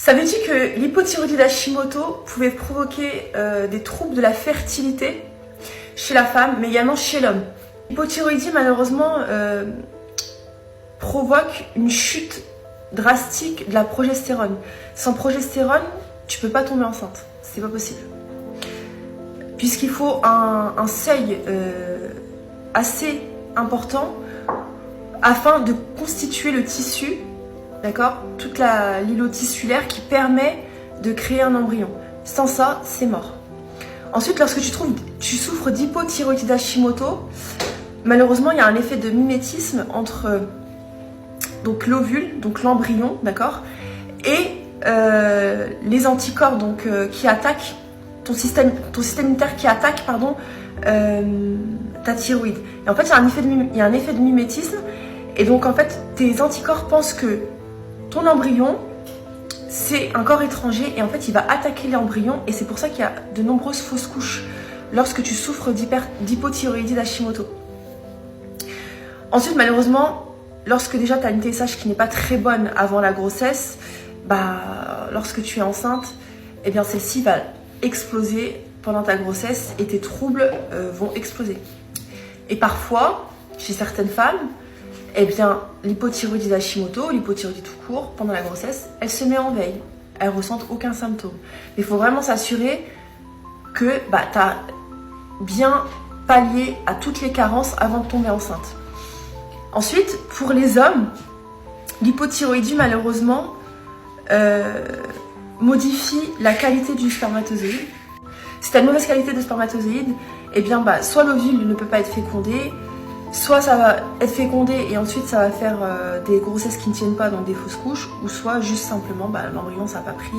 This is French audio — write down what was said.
Savais-tu que l'hypothyroïdie d'Hashimoto pouvait provoquer des troubles de la fertilité chez la femme, mais également chez l'homme? L'hypothyroïdie, malheureusement, provoque une chute drastique de la progestérone. Sans progestérone, tu peux pas tomber enceinte. C'est pas possible. Puisqu'il faut un seuil assez important afin de constituer le tissu, d'accord, toute l'îlot tissulaire qui permet de créer un embryon. Sans ça, c'est mort. Ensuite, lorsque tu souffres d'hypothyroïdie d'Hashimoto, malheureusement, il y a un effet de mimétisme entre donc l'ovule, donc l'embryon, d'accord, et les anticorps donc qui attaquent ton système immunitaire qui attaque ta thyroïde. Et en fait, il y a un effet de mimétisme, et donc en fait, tes anticorps pensent que ton embryon c'est un corps étranger, et en fait il va attaquer l'embryon, et c'est pour ça qu'il y a de nombreuses fausses couches lorsque tu souffres d'hypothyroïdie d'Hashimoto. Ensuite, malheureusement, lorsque déjà tu as une TSH qui n'est pas très bonne avant la grossesse, lorsque tu es enceinte, eh bien celle-ci va exploser pendant ta grossesse et tes troubles vont exploser. Et parfois, chez certaines femmes, eh bien, l'hypothyroïdie d'Hashimoto, l'hypothyroïdie tout court, pendant la grossesse, elle se met en veille. Elle ne ressent aucun symptôme. Mais il faut vraiment s'assurer que tu as bien pallié à toutes les carences avant de tomber enceinte. Ensuite, pour les hommes, l'hypothyroïdie, malheureusement, modifie la qualité du spermatozoïde. Si tu as une mauvaise qualité de spermatozoïde, eh bien, soit l'ovule ne peut pas être fécondé, soit ça va être fécondé et ensuite ça va faire des grossesses qui ne tiennent pas, donc des fausses couches, ou soit juste simplement l'embryon ça n'a pas pris